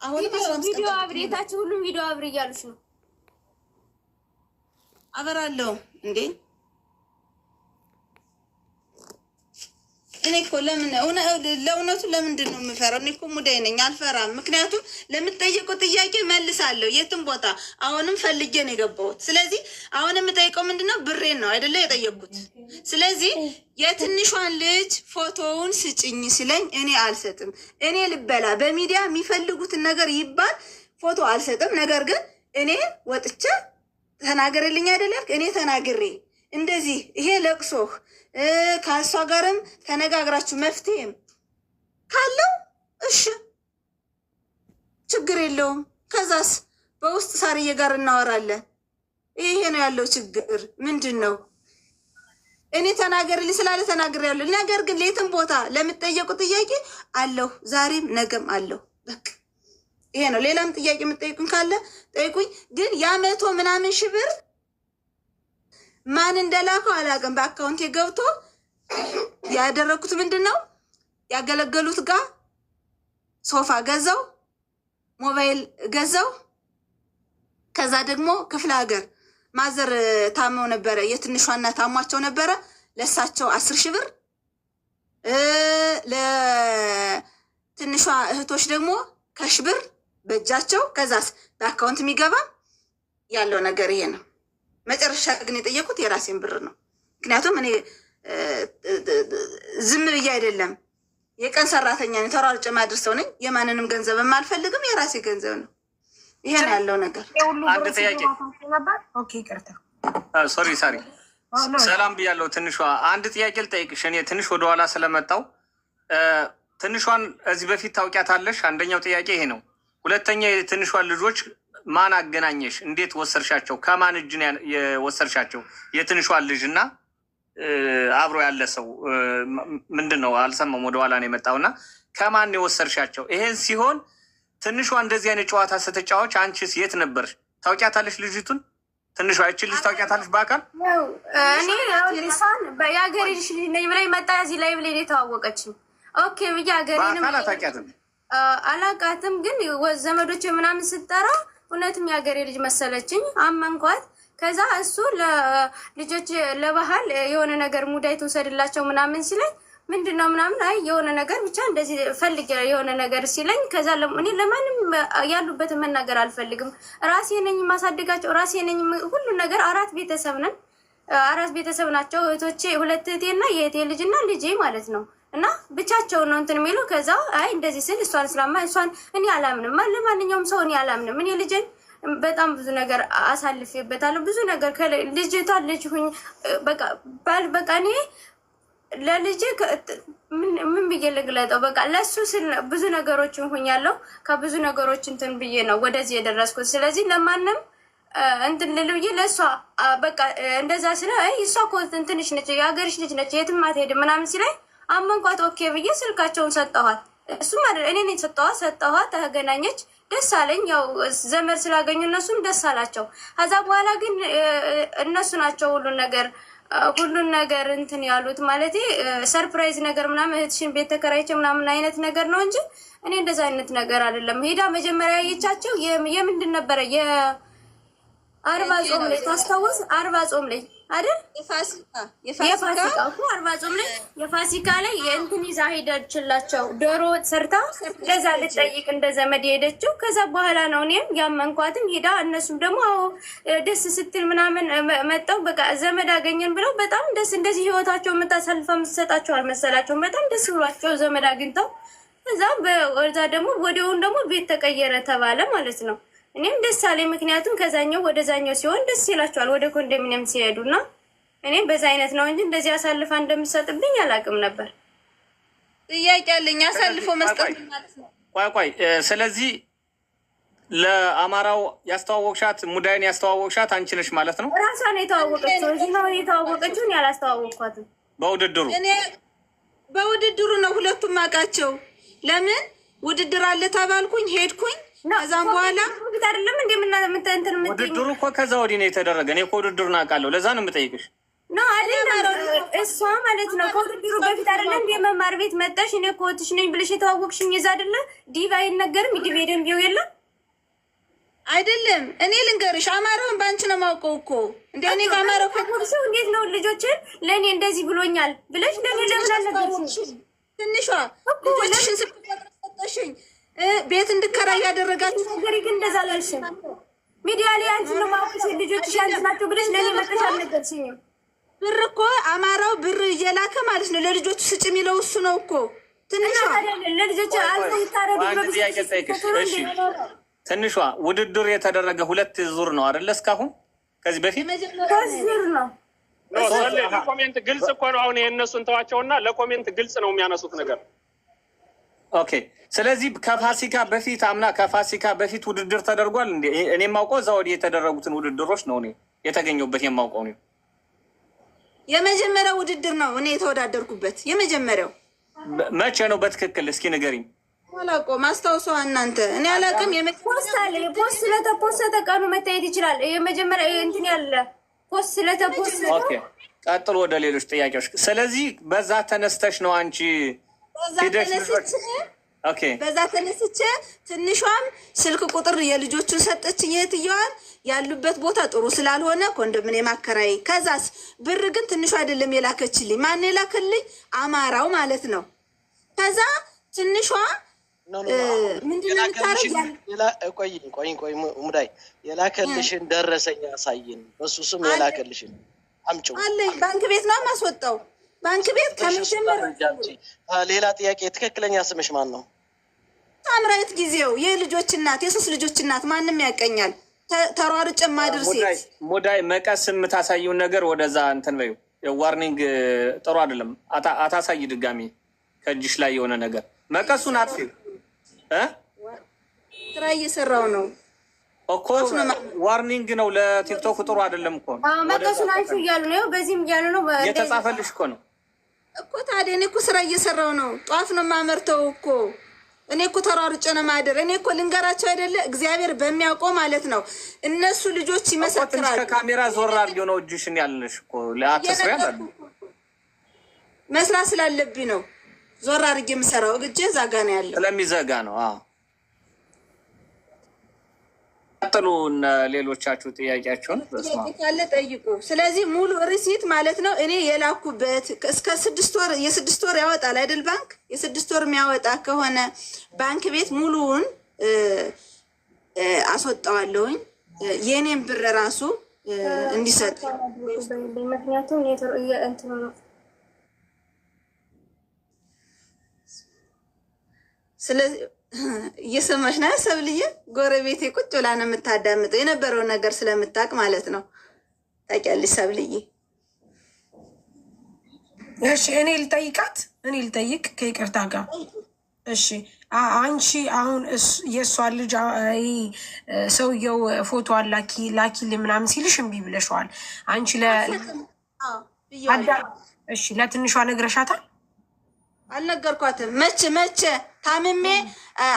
አሁን ቪዲዮ አብሪ ታችሁ ሁሉም ቪዲዮ አብሪ እያሉሽ ነው። አበራለሁ እንዴ እኔ እኮ ለእውነቱ ለምንድን ነው የምፈራው? እኔ እኮ ሙዳይ ነኝ፣ አልፈራም። ምክንያቱም ለምትጠየቀው ጥያቄ መልሳለሁ የትም ቦታ። አሁንም ፈልጌ ነው የገባሁት። ስለዚህ አሁን የምጠይቀው ምንድን ነው? ብሬን ነው አይደለ የጠየቅኩት። ስለዚህ የትንሿን ልጅ ፎቶውን ስጭኝ ሲለኝ እኔ አልሰጥም። እኔ ልበላ በሚዲያ የሚፈልጉትን ነገር ይባል ፎቶ አልሰጥም። ነገር ግን እኔ ወጥቼ ተናገርልኝ አይደለ? እኔ ተናግሬ እንደዚህ ይሄ ለቅሶህ ከእሷ ጋርም ተነጋግራችሁ መፍትሄም ካለው እሺ ችግር የለውም። ከዛስ በውስጥ ሳርዬ ጋር እናወራለን። ይሄ ነው ያለው ችግር ምንድን ነው? እኔ ተናገርልኝ ስላለ ተናግሬያለሁ። ነገር ግን ሌትም ቦታ ለምትጠየቁ ጥያቄ አለሁ፣ ዛሬም ነገም አለሁ። በቃ ይሄ ነው። ሌላም ጥያቄ የምትጠይቁኝ ካለ ጠይቁኝ። ግን ያ100 ምናምን ሺህ ብር ማን እንደላከው አላውቅም። በአካውንቴ ገብቶ ያደረኩት ምንድን ነው? ያገለገሉት ጋር ሶፋ ገዛው፣ ሞባይል ገዛው። ከዛ ደግሞ ክፍለ ሀገር ማዘር ታመው ነበረ፣ የትንሿ እናት ታሟቸው ነበረ። ለሳቸው 10 ሺህ ብር፣ ለትንሿ እህቶች ደግሞ ከሽ ብር በእጃቸው። ከዛስ በአካውንት የሚገባ ያለው ነገር ይሄ ነው። መጨረሻ ግን የጠየቁት የራሴን ብር ነው። ምክንያቱም እኔ ዝም ብዬ አይደለም፣ የቀን ሰራተኛ ነኝ፣ ተሯርጬ ማድረሰው ነኝ። የማንንም ገንዘብ የማልፈልግም፣ የራሴ ገንዘብ ነው። ይሄን ያለው ነገር። አንድ ጥያቄ ሶሪ ሰላም ብያለሁ። ትንሿ አንድ ጥያቄ ልጠይቅሽ። እኔ ትንሽ ወደኋላ ስለመጣው ትንሿን እዚህ በፊት ታውቂያታለሽ? አንደኛው ጥያቄ ይሄ ነው። ሁለተኛ የትንሿን ልጆች ማን አገናኘሽ? እንዴት ወሰርሻቸው? ከማን እጅ የወሰርሻቸው? የትንሿን ልጅ እና አብሮ ያለ ሰው ምንድን ነው? አልሰማም። ወደኋላ ነው የመጣው እና ከማን የወሰርሻቸው? ይሄን ሲሆን ትንሿ እንደዚህ አይነት ጨዋታ ስትጫዎች አንቺስ የት ነበርሽ? ታውቂያታለሽ ልጅቱን? ትንሿ አይችል ልጅ ታውቂያታለሽ በአካል? እኔ ሊሳን የሀገሬ ልጅ ነኝ ብላኝ መጣ። እዚህ ላይ ብላ የተዋወቀችኝ ኦኬ ብዬ ሀገሬንም አታውቂያትም? አላውቃትም፣ ግን ዘመዶች ምናምን ስጠራ እውነትም የሀገሬ ልጅ መሰለችኝ፣ አመንኳት። ከዛ እሱ ለልጆች ለባህል የሆነ ነገር ሙዳይ ትውሰድላቸው ምናምን ሲለኝ ምንድን ነው ምናምን፣ አይ የሆነ ነገር ብቻ እንደዚህ ፈልግ የሆነ ነገር ሲለኝ፣ ከዛ እኔ ለማንም ያሉበትን መናገር አልፈልግም። ራሴ ነኝ የማሳድጋቸው፣ ራሴ ነኝ ሁሉ ነገር። 4 ቤተሰብ ነን፣ 4 ቤተሰብ ናቸው እህቶቼ፣ 2 እህቴና የእህቴ ልጅና ልጄ ማለት ነው። እና ብቻቸውን ነው እንትን የሚሉ። ከዛ አይ እንደዚህ ስል እሷን ስላማ እሷን እኔ አላምንም፣ ለማንኛውም ሰው እኔ አላምንም። እኔ ልጄን በጣም ብዙ ነገር አሳልፌበታለሁ። ብዙ ነገር ልጅቷ ልጅ ሁኝ በቃ እኔ ለልጄ ምን ብዬ ልግለጠው? በቃ ለሱ ስል ብዙ ነገሮችን ሁኛለሁ። ከብዙ ነገሮች እንትን ብዬ ነው ወደዚህ የደረስኩት። ስለዚህ ለማንም እንትን ልል ብዬ ለእሷ በቃ እንደዛ ስለ እሷ እኮ ትንሽ ነች፣ የሀገርሽ ልጅ ነች፣ የትም አትሄድም ምናምን ሲለኝ አመንኳት። ኦኬ ብዬ ስልካቸውን ሰጠኋት። እሱም እኔ ነኝ ሰጠኋት። ተገናኘች፣ ደስ አለኝ። ያው ዘመድ ስላገኙ እነሱም ደስ አላቸው። ከዛ በኋላ ግን እነሱ ናቸው ሁሉን ነገር እንትን ያሉት ማለት ሰርፕራይዝ ነገር ምናምን እህትሽን ቤት ተከራይቼ ምናምን አይነት ነገር ነው እንጂ እኔ እንደዛ አይነት ነገር አይደለም። ሄዳ መጀመሪያ ያየቻቸው የምንድን ነበረ? የአርባ ጾም ላይ ታስታውስ? 40 ጾም ላይ አይደል? የፋሲካ እኮ 40 ጾም ላይ የፋሲካ ላይ የእንትን ይዛ ሄደችላቸው፣ ዶሮ ሰርታ ለዛ ልጠይቅ እንደ ዘመድ ሄደችው። ከዛ በኋላ ነው እኔም ያመንኳትን ሄዳ፣ እነሱም ደግሞ ደስ ስትል ምናምን መጣው። በቃ ዘመድ አገኘን ብለው በጣም ደስ እንደዚህ ህይወታቸው የምታሳልፋ የምትሰጣቸው አልመሰላቸውም። በጣም ደስ ብሏቸው ዘመድ አግኝተው፣ ከዛ በወዛ ደግሞ ወዲያውን ደግሞ ቤት ተቀየረ ተባለ ማለት ነው። እኔም ደስ አለኝ፣ ምክንያቱም ከዛኛው ወደዛኛው ሲሆን ደስ ይላቸዋል ወደ ኮንዶሚኒየም ሲሄዱና፣ እኔም በዛ አይነት ነው እንጂ እንደዚህ አሳልፋ እንደምትሰጥብኝ አላውቅም ነበር። ጥያቄ አለኝ። አሳልፎ መስጠት ማለት ነው። ቆይ ስለዚህ ለአማራው ያስተዋወቅሻት ሙዳይን ያስተዋወቅሻት አንቺ ነሽ ማለት ነው? ራሷ ነው የተዋወቀችው እንጂ ነው የተዋወቀችውን ያላስተዋወቅኳትም። በውድድሩ እኔ በውድድሩ ነው ሁለቱም አውቃቸው። ለምን ውድድር አለ ተባልኩኝ፣ ሄድኩኝ። ከዛም በኋላ አይደለም እንዴ ውድድሩ እኮ ከዛ ወዲህ ነው የተደረገ። እኔ እኮ ውድድሩን አውቃለሁ። ለዛ ነው የምጠይቅሽ። ነው አይደለም? እሷ ማለት ነው ከውድድሩ በፊት አይደለ እንደ መማር ቤት መጣሽ እኔ ኮትሽ ነኝ ብለሽ የተዋወቅሽኝ እዛ አይደለ? ዲቫ አይነገርም ዲቫ ደምቢው የለም አይደለም። እኔ ልንገርሽ አማራውን ባንቺ ነው ማውቀው እኮ እንደ እኔ ከአማራው ከኮርሽው እንዴት ነው ልጆችን ለኔ እንደዚህ ብሎኛል ብለሽ ለኔ ለምን አልነገርሽ? ትንሿ ልጆችሽን ስልክሽኝ ቤት እንድከራይ ያደረጋችሁ ነገር ግን እንደዛ አላልሽም። ሚዲያ ላይ አንቺ ነው ማውቀሽ ልጆችሽ አንቺ ናቸው ብለሽ ለኔ መጥተሽ አልነገርሽኝም። ብር እኮ አማራው ብር እየላከ ማለት ነው ለልጆቹ ስጭ የሚለው እሱ ነው እኮ። ትንሿ ለልጆቹ አልፎ ይታረዱ ትንሿ ውድድር የተደረገ 2 ዙር ነው አይደለ? እስካሁን ከዚህ በፊት ዙር ነው። ኮሜንት ግልጽ እኮ ነው። አሁን የእነሱን ተዋቸውና ለኮሜንት ግልጽ ነው የሚያነሱት ነገር። ኦኬ። ስለዚህ ከፋሲካ በፊት አምና ከፋሲካ በፊት ውድድር ተደርጓል እንዴ? እኔ የማውቀው እዛ ወዲህ የተደረጉትን ውድድሮች ነው እኔ የተገኘሁበት የማውቀው ነው። የመጀመሪያው ውድድር ነው እኔ የተወዳደርኩበት የመጀመሪያው። መቼ ነው በትክክል እስኪ ንገሪኝ። አላውቀውም። አስታውሰዋ እናንተ። እኔ አላውቅም። ፖስት አለ። ፖስት ስለተፖስተ ቀኑ መታየት ይችላል። የመጀመሪያ እንትን ያለ ፖስት ስለተፖስተ። ኦኬ፣ ቀጥሎ ወደ ሌሎች ጥያቄዎች። ስለዚህ በዛ ተነስተሽ ነው አንቺ በዛ ተነስቼ ትንሿም ስልክ ቁጥር የልጆቹን ሰጠችኝ። የትየዋን ያሉበት ቦታ ጥሩ ስላልሆነ ኮንዶሚኒየም አከራይ። ከዛስ ብር ግን ትንሿ አይደለም የላከችልኝ። ማን የላከልኝ? አማራው ማለት ነው። ከዛ ትንሿ ምንድን ነው የምታረግ? ቆይ ሙዳይ የላከልሽን ደረሰኝ ያሳይን። በሱ ስም የላከልሽን አምጪው አለኝ። ባንክ ቤት ነው የማስወጣው። ባንክ ቤት ከመጀመሪያ። ሌላ ጥያቄ፣ ትክክለኛ ስምሽ ማን ነው? ሳምራዊት ጊዜው። የልጆች እናት፣ የ3 ልጆች እናት። ማንም ያቀኛል። ተሯርጬ ማድር ሴት። ሙዳይ መቀስ የምታሳየውን ነገር ወደዛ እንትን በይው። ዋርኒንግ ጥሩ አይደለም። አታሳይ ድጋሚ ከእጅሽ ላይ የሆነ ነገር። መቀሱን አጥፊው። ስራ እየሰራው ነው እኮ ዋርኒንግ ነው። ለቲክቶክ ጥሩ አይደለም እኮ። መቀሱን አንቺ እያሉ ነው፣ በዚህም እያሉ ነው። የተጻፈልሽ እኮ ነው እኮ። ታዲያ እኔ እኮ ስራ እየሰራው ነው። ጧፍ ነው የማመርተው እኮ። እኔ እኮ ተሯርጬ ነው ማደር። እኔ እኮ ልንገራቸው አይደለ? እግዚአብሔር በሚያውቀው ማለት ነው። እነሱ ልጆች ይመሰክራሉ። ከካሜራ ዞር አድርጌው ነው እጅሽን ያልንሽ እኮ። ለአትስሪ ያላሉ መስራት ስላለብኝ ነው ዞር አድርጌ የምሰራው። እግጄ ዛጋ ነው ያለው። ስለሚዘጋ ነው። ቀጥሉ። ሌሎቻችሁ ጥያቄያችሁን ካለ ጠይቁ። ስለዚህ ሙሉ ሪሲት ማለት ነው እኔ የላኩበት እስከ 6 ወር የ6 ወር ያወጣል አይደል? ባንክ የ6 ወር የሚያወጣ ከሆነ ባንክ ቤት ሙሉውን አስወጣዋለሁኝ። የኔን ብር ራሱ እንዲሰጥ ምክንያቱም ስለዚህ እየሰማሽ ነው ሰብልዬ። ጎረቤቴ ቁጭ ብላ ነው የምታዳምጠው የነበረውን ነገር ስለምታውቅ ማለት ነው። ታውቂያለሽ ሰብልዬ። እሺ እኔ ልጠይቅ ከይቅርታ ጋር። እሺ አንቺ አሁን የእሷ ልጅ ሰውየው ፎቶ ላኪልኝ ምናምን ሲልሽ እምቢ ብለሽዋል። አንቺ እሺ ለትንሿ ነግረሻታል? አልነገርኳትም። መቼ ታምሜ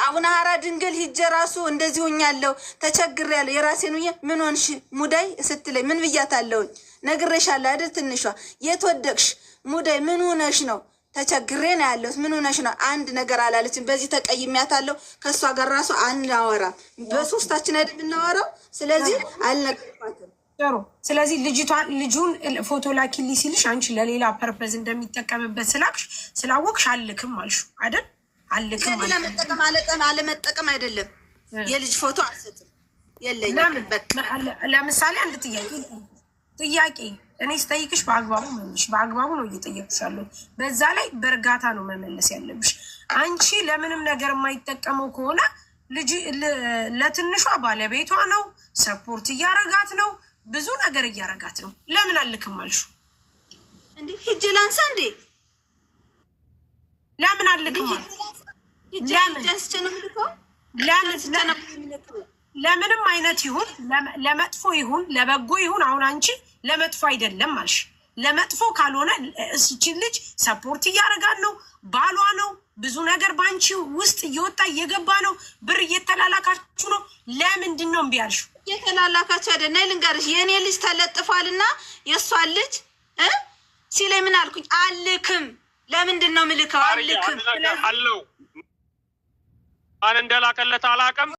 አቡነ ሀራ ድንግል ሂጄ ራሱ እንደዚህ ሆኛለሁ፣ ተቸግሬያለሁ፣ የራሴን ውዬ ምን ሆንሽ ሙዳይ ስትለኝ ምን ብያታለሁኝ? ነግሬሻለሁ አይደል? ትንሿ የት ወደቅሽ ሙዳይ ምን ሆነሽ ነው? ተቸግሬ ነው ያለሁት። ምን ሆነሽ ነው? አንድ ነገር አላለችም። በዚህ ተቀይሜያታለሁ። ከእሷ ጋር ራሱ አናወራም። በሶስታችን አይደል የምናወራው? ስለዚህ አልነገርኳትም። ጥሩ። ስለዚህ ልጁን ፎቶ ላኪልኝ ሲልሽ አንቺ ለሌላ ፐርፐዝ እንደሚጠቀምበት ስላወቅሽ አልክም አልሽው አይደል? አልክም አለመጠቀም አይደለም። የልጅ ፎቶ አልሰጥም የለኝም። ለምሳሌ አንድ ጥያቄ እኔ ስጠይቅሽ በአግባቡ መመለሽ። በአግባቡ ነው እየጠየቅሻለሁ። በዛ ላይ በእርጋታ ነው መመለስ ያለብሽ። አንቺ ለምንም ነገር የማይጠቀመው ከሆነ ለትንሿ ባለቤቷ ነው፣ ሰፖርት እያረጋት ነው፣ ብዙ ነገር እያረጋት ነው። ለምን አልክም አልሽው? እንዴ ሂጅ ላንሳ እንዴ? ለምን አልክም? ለምንም አይነት ይሁን ለመጥፎ ይሁን ለበጎ ይሁን፣ አሁን አንቺ ለመጥፎ አይደለም አልሽ። ለመጥፎ ካልሆነ እቺን ልጅ ሰፖርት እያረጋት ነው፣ ባሏ ነው፣ ብዙ ነገር በአንቺ ውስጥ እየወጣ እየገባ ነው፣ ብር እየተላላካችሁ ነው። ለምንድን ነው እምቢ አልሽው? እየተላላካችሁ አይደል? ነይ ልንገርሽ፣ የእኔ ልጅ ተለጥፏልና የእሷን ልጅ ሲለኝ ምን አልኩኝ? አልክም። ለምንድን ነው ምልከው? አልክም አለው ማን እንደላከለት አላውቅም።